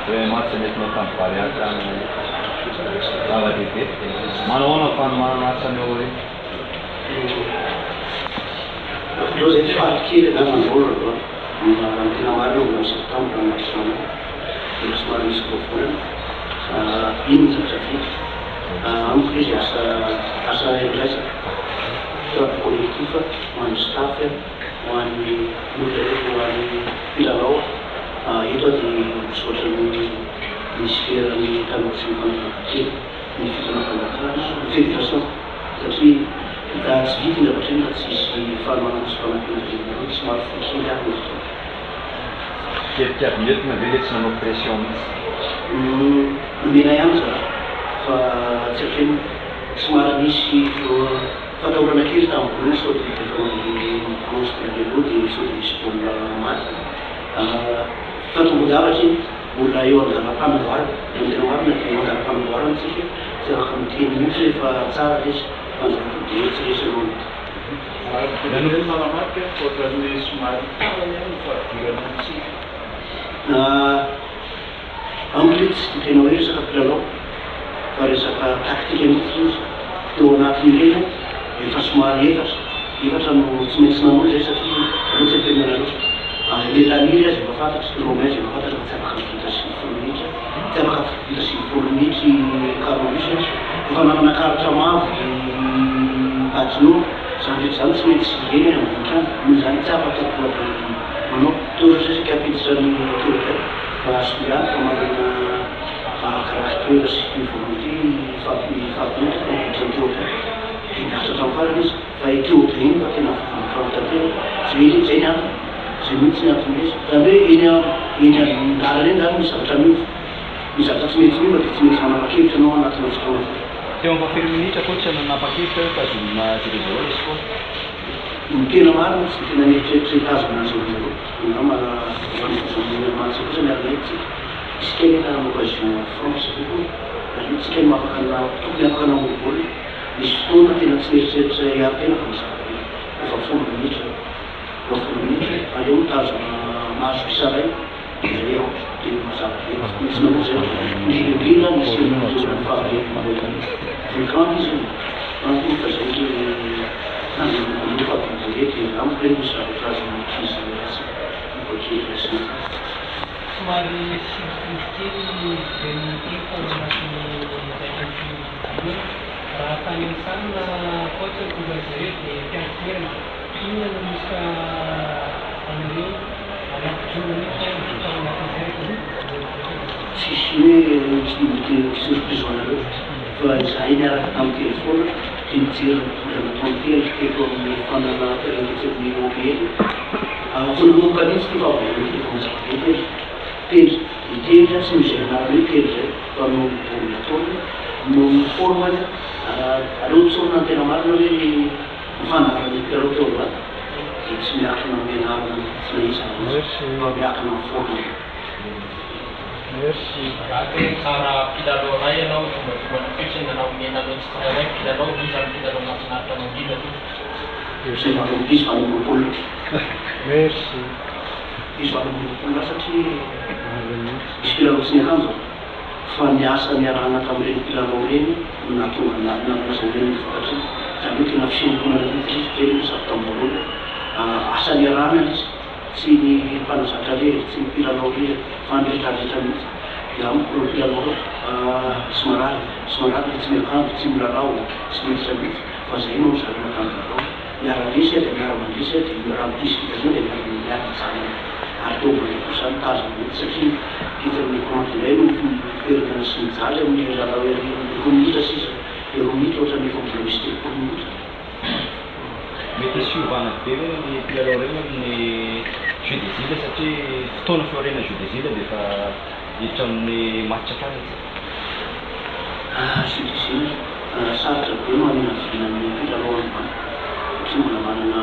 hoe match mety mampamivary any zava-dehibe. Manao ahoana fanomanana asany ao reny? Aleo zay faly kely na mandrora aloha raha tena marina mbola misy tampoka anatrano dia somary misy voavolana iny zavatra vita amiko izy asa iraisaka collectif ho an'ny staff ho an'ny olona rehetra ho an'ny mpilalao eto dia misaotra ny ministèren'ny tanora sy ny fanapahan-kely ny fitonam-panjakana ny fédération satria tsy vita ny zavatra iny fa tsy isy fanomanana sy fanampin-drenareo somary fokely any ny fotoana. Kelikely entina ve le tsy nanao pression mihitsy? Nomena ihany za fa tsy atreny somary nisy fatahorana kely tamin'ny voalohany sao dia efa mandeha aloha dia sao dia misy baolina maty fatombo-davatra iny olona eo an-dalam-pamboarana eo an-tena marina dia eo an-dalam-pamboarana tsika tsy afaka miteny mihitsy rehefa tsara izy fanjaka-dia tsy resy aloha. Nanao malamarika ohatran'ny somary tavany ihany fa dirana tsika. Amiko tsy tena hoe resaka mpilalao fa resaka taktika mihitsy izy teo anatin'ireny efa somary efatra no tsy maintsy nanao zay satria aloha tsy ampirimana loatra letaniry azy efa fantatry romain azy efa fantatra tsy afaka vita 20 minitra tsy afaka vita 20 minitry carolus efa nanana karatra mavo patino zany rehetra zany tsy maintsy eny ambonikany noho zany tsy afaka toa manao toetra sasika apiditra ny toetra fa aso ihany fa manana caractère sy volonté fampinitra fa mipiditra ny toetra dia miasa hatramin'ny farany izy fa etoetra iny fa tena fantantena zay ny antony zay mihitsy ny antony izy zany hoe eny an-dala reny zany misy zavatra miova ny zavatra tsy maintsy miova dia tsy maintsy manapa-kevitra anao anatina fotoana. Teo amin'ny fafelo minitra koa tsy nanapa-kevitra hoe tazomina zero izy foana? Ny tena marina tsy tena mieritreritra tazona azy olo angamba hoan'ny mantsy kosa miarana etsika isika nefa occasion France kokoa io tsika ny tokony afaka namboly misy fotoana tena tsy mieritreritra hiary-tena fa misy efa 10 minitra aleo mitazona mahazo isaray zay ao dia mazava misy manao zay milina misy fréquente izy fa zay nandeha fampimbolety amiko reny misy zavatra izy izy mibokely rasina. Somary sivikely veniteko anatin'ny raha tany amin'sanina koatra koazare dia tiantoerana inona no misy ka amin'ireo anaty jorony fa anatin'izay tsisy hoe tsy surprise anareo fa izahay niaraka tamin'ny telefona dia mijery nataony telo teko amin'ny fanana perenitsy ny ombely vonanomboka mihitsy ty fahavolony efa mizava-tely tely itely tsy misy anarana hoe tely zay fa no mibolina taony no miformany aleo tsorona ny tena marina hoe mifanarany mpilalao teo anaty dia tsy miakina mianarana tsy naisana fa miakina miformany. Merci. Tsara mpilalao ray ianao tonga fitsiny nanao mianalo tsy tsirairay mpilalao izany mpilalao mahafinaritra anao indrindra to izy valombolopolo. Merci. Izy valombolopolo satria misy mpilalao tsy niakanjo fa niasa niarahana tamin'ireny mpilalao reny no natonga nanasa reny mifantatry zany hoe tena fisemboana rehetra izy reny sady tambolohany asa niarahana izy tsy ny mpanazatra rery tsy ny mpilalao rery fa nyrehetrarehetra mihitsy dia amiko ro mpilalao somarary dia tsy miakanjo tsy milalao tsy miditra mihitsy fa zay no zarena tamin'lalao miara-resy dia miara-mandresy dia raha mitisy fitazana dia miara-mijanona ary teo mande kosa mitazana mihitsy satria hitan'ny commande ilay no feritana sy mijaly amin'ny lalao roa minitra sisa dia roa minitra ohatrany efa mbola misy telopolo minitra. Mety siovana be hoe ny mpilalao reny amin'ny jeu des îles satria fotoana fiorena jeu des îles dia efa hiditra amin'ny match farany. Jeu des îles sarotra be no haminavina ny mpilalao ambany satria mbola manana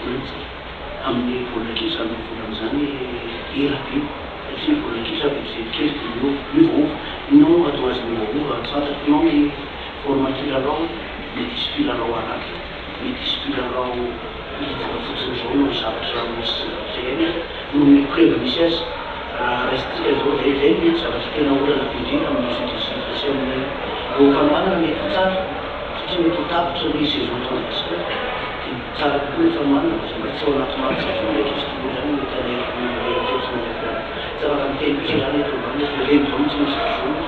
volintsika amin'ny baolina kitra amin'ny volana zany era be satria baolina kitra vetivety kely dia miovaova no atao azy miovaova tsy fantatrinao ny forme mpilalao mety isy mpilalao araky mety isy mpilalao hitaka fotsiny zao no zavatra misy zavatra eny no ny preuve misy azy raha raisitsika zao zay mety zavatra tena olana bindrina amin'ny judécie sy amin'ny eo fanomanana mety ho tsara satria mety ho tapitra ny saison tongatsika dia tsara kokoa ny fanomanana fa mba tsy ao anaty match fa ndraiky izy tokoa zany mety anefitsina tsara ka miteny kosa zany eto ambany reny zao mitsy misy zona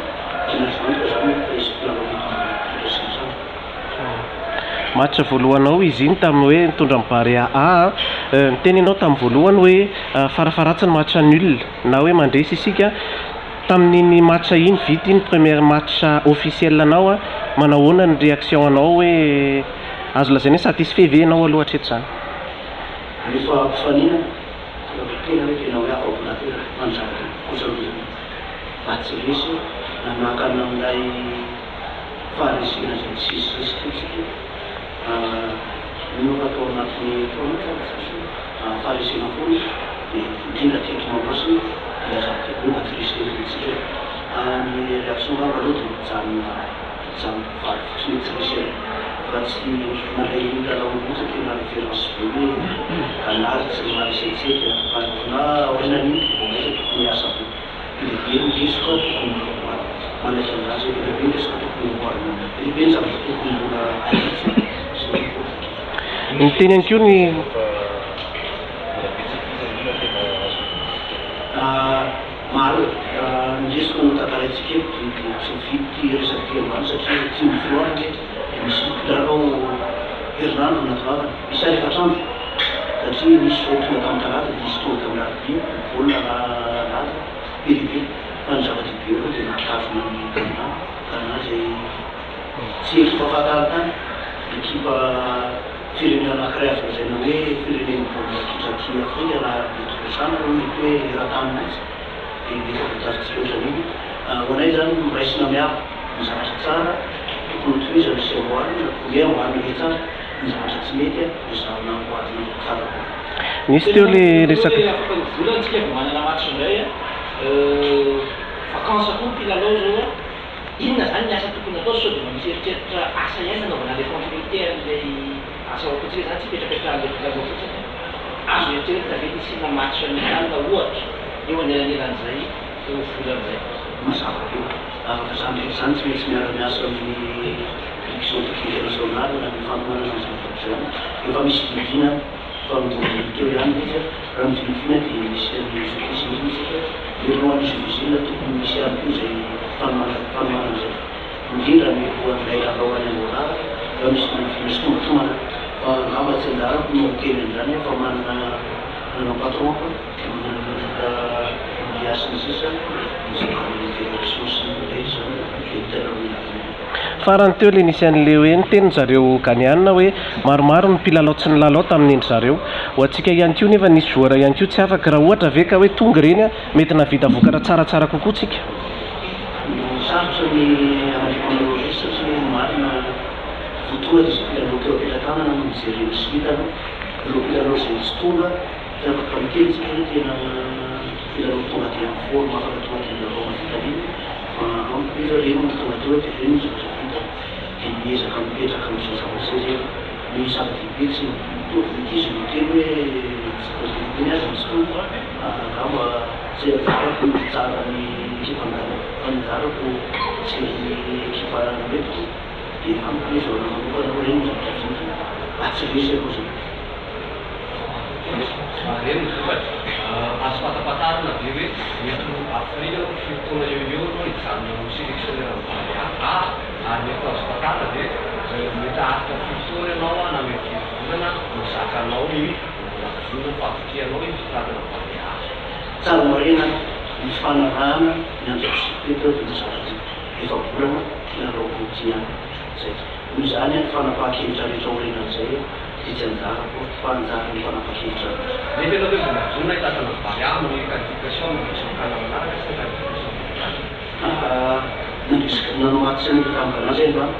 dinazantoka zany fa izy pilanao zany match voalohanao izy iny tamin'ny hoe nitondra mibary A niteny ianao tamin'ny voalohany hoe farafaratsy ny match nul na hoe mandresy isika tamin'iny match iny vita iny premier match officiel anao manahoana ny réaction anao hoe azo lazaina hoe satisfait ve anao aloha hatreto zany rehefa mpifanina tena hoe tena hoe avabonaty manjaka kosalozany vatsy resy nanakana amin'ilay faharesena zay tsisy resikitsika nova atao anatin'ny faharesena foana dia indrindra teto mamosiny dia zatekoa matyresentsika ny réaction gava aloha dia mijanona valy fotsiny tsy resena fa tsy nalay lalao-mosa tena référence be hoe anarytsy ny maharesetseka fa na orinan'iny vomaisa tokony asa be lehibe nydrisoka tokony manaiky anazy lehibe ndresaka tokony mboarina lehibe ny zavatra tokony mbola aitsy ny teny any koa ny maro ndresiko no tantaraitsika eto dia tsy mividy resaky ty ambany satria tsy mifiloana mety misy lalao herinandro natovavana misy ary efatrandro satria misy zao tonga tamin'ny talata dia misy tonga tamin'ny alarobia baolina lata be lehibe fa ny zava-dehibe aloha dia nahatazona ny Ghana zay tsy eky mpahafatary tany ekipa firenena anankiray azo lazaina hoe firenena baolina kitra ty Afrika na metroposana aloha mety hoe eran-tany mihitsy dia mety voatazitsika ohatran'iny ho anay zany miraisina miava ny zavatra tsara tokony tohizana sy amboarina hoe amboarina le tsara ny zavatra tsy mety dia zahona amboarina tsara nisy teo le resaky afaka volantsika vao manana match indray vacances koa mpilalao zao inona zany ny asa tokony atao sao dia misy eritreritra asa ihany nanaovana le continuité an'ilay asa ohapatsika zany tsy petrapetrahan'le mpilalao fotsiny azo eritreritra ve nisina match amitalina ohatra eo anelanelan'izay eo volan'izay mazava be afaka zany rehetra zany tsy maintsy miara-miasa amin'ny élection technique nationale na ny fanomanana ny zavatra zany efa misy vinivina fa teo ihany izy raha ny vinivina dia misy an'ny judécie mihitsy milohan'ny judécie tokony misy ihany koa zay fanomanana zay indrindra milohan'ilay lalao any Angola raha misy vinivina sy tombatomana fa ngamba tsy anjarako no teny an'izany fa manana patron fa manana miasiny sisa misy fédération sy ny zany dia tena farany teo le nisy an'le hoe niteny zareo ganiana hoe maromaro ny mpilalao tsy nilalao tamin'ny endry zareo ho antsika ihany koa nefa nisy joueur ihany koa tsy afaka raha ohatra ve ka hoe tonga ireny mety navita vokatra tsaratsara kokoa tsika sarotra ny amalipanao re satria marina votonga dia zay mpilalao teo ampetratanana no mijerena sy hitana ireo mpilalao zay tsy tonga dia afaka miteny tsika hoe tena mpilalao tonga dia amin'ny forme afaka tonga dia lalao mavitaniny fa ampira reny no tonga teo dia reny zavatra vita dia miezaka mipetraka amin'izao zavatra zay ny zava-dehibe tsy mitovy mikizy miteny hoe zava-dehibe ny azy misy tonga angamba zay afarako ny tsara ny ekipa fa ny zarako tsy ny ekipa metiko dia amiko izy ao manokana hoe reny zavatra vita atsy resy aloha zany reny azo fatapatarina be hoe mety Afrika fifotoana eo no hijanona sélectionneur mivary ary mety azo fatarina dia mety arika fifotoana ianao na mety volana mizakanao io mbola volana favokianao io fitarina mivary tsara marena ny fanarahana ny anjosipeta dia mizara efa volana lalao kontiany zay noho zany ny fanapahan-kevitra rehetra orenan'izay dia tsy anjarako fa anjara ny fanapahan-kevitra mety ianao hoe mbola volana hitatana mivary amin'ny qualification misokana manaraka sy qualification nandrisika nanao maty ny fangana zay androany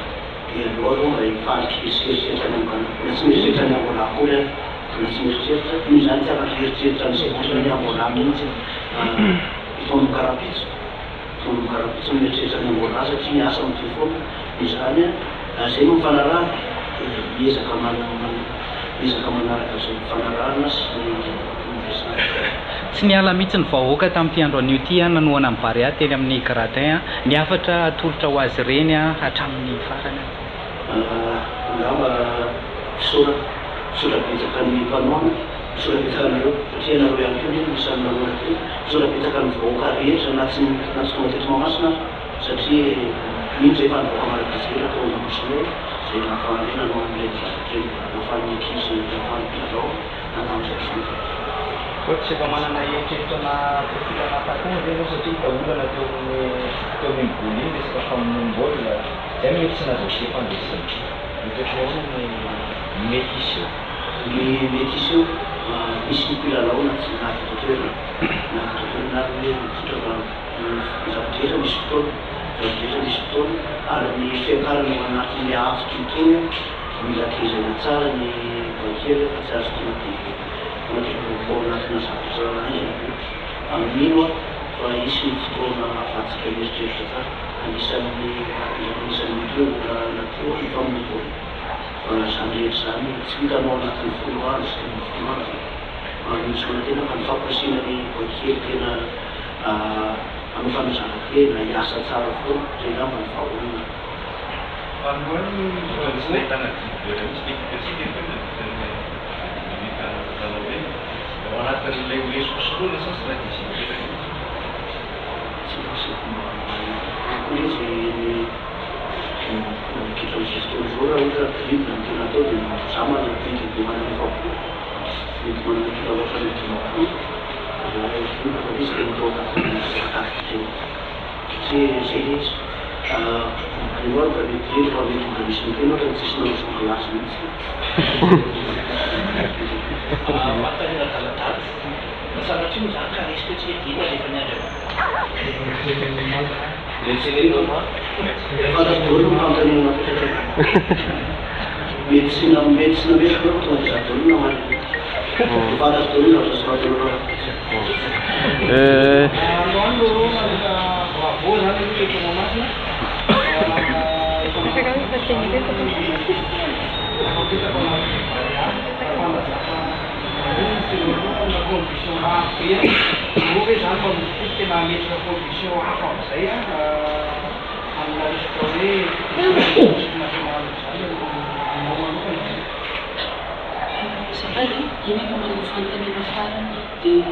dia aloha aloha mba hifaliky seritreritra ny ambana na tsy mieritreritra ny ambola kory na tsy mieritreritra noho zany tsy afaka hieritreritra ny sekotra ny ambola mihitsy itono karapitso mieritreritra ny ambola satria ny asa amin'ity foana noho zany zay no mifanarahana miezaka manaraka zay mifanarahana sy tsy niala mihitsy ny vahoaka tamin'ity andro anio ity a nanoana amin'ny Barea teny amin'ny Gradin ny afatra atolotra ho azy ireny a hatramin'ny farany. Angamba fisorapetsaka ny mpanoana, fisorapetsaka anareo satria nareo ihany koa ny isan'ny nanoana teo, fisorapetsaka ny vahoaka rehetra na tsy tonga teto Mahamasina satria mino zay efa ny vahoaka Madagasikara tao Nosinaio zay nahafahan'ny nanao an'ilay zavatra eny, nahafahan'ny ankizy, nahafahan'ny mpilalao nanam'izay. Tsy efa manana eritreritana profilana atakon zay ianao satria taolana teo amin'ny boly iny resaka famonoam-baolina zay mety tsy nahazo fandresina. Eritreritana ahoana ny mety iseho? Ny mety iseho misy ny mpilalao na tsy nahafaka toerana, nahafaka toerana ary hoe fotra fa zavadrehetra misy fotoana, ary ny fiakarana ao anatin'ny afitra itony mila tezaina tsara ny bakely fa tsy azo tonga dia ao anatina zavatra aingana be. Mino fa isy ny fotoana ahafahantsika mieritreritra tsara, anisan'ny toerana natao ny famonoam-baolina. Fa izany rehetra izany tsy vitanao anatin'ny 10 andro sy 15 andro. Misy manantena fa ny fampirisiana ny bakely tena amin'ny fanazara-tena hiasa tsara foana zay angamba ny vahaolana. Voalohany misy nahitana didy misy lekipesika vitanao eny ao anatin'ilay hoe sosoloana sa stratégie tena tsy misy fomba koa izy mikitra amin'izay fotoana izao raha ohatra dribble no tena atao dia za mety manana efapolo, mety manana kilomètre mety 20 raha dribble fa izy dia mitao anatin'ny taktika satria zay izy androany ka mety reny fa mety mbola misy miteny ohatra ny tsisy nanao songlasy mihitsy. Fahatanina daladala masanatria moa zany ka resika tsy hoe dina rehefa niandry Fantasi-baolina fanontaniana napetraka mety sy nametraka loha tonga dia za-baolina marina. Fantasi-baolina azo soratana androany lo malika bravo zany aloha eto Mahamasina condition hafa be hoe zany fa misy tena metrika condition hafa amin'izay amina resaka hoe national zany manokana. Azafady, iny efa manao fanontaniana farany dia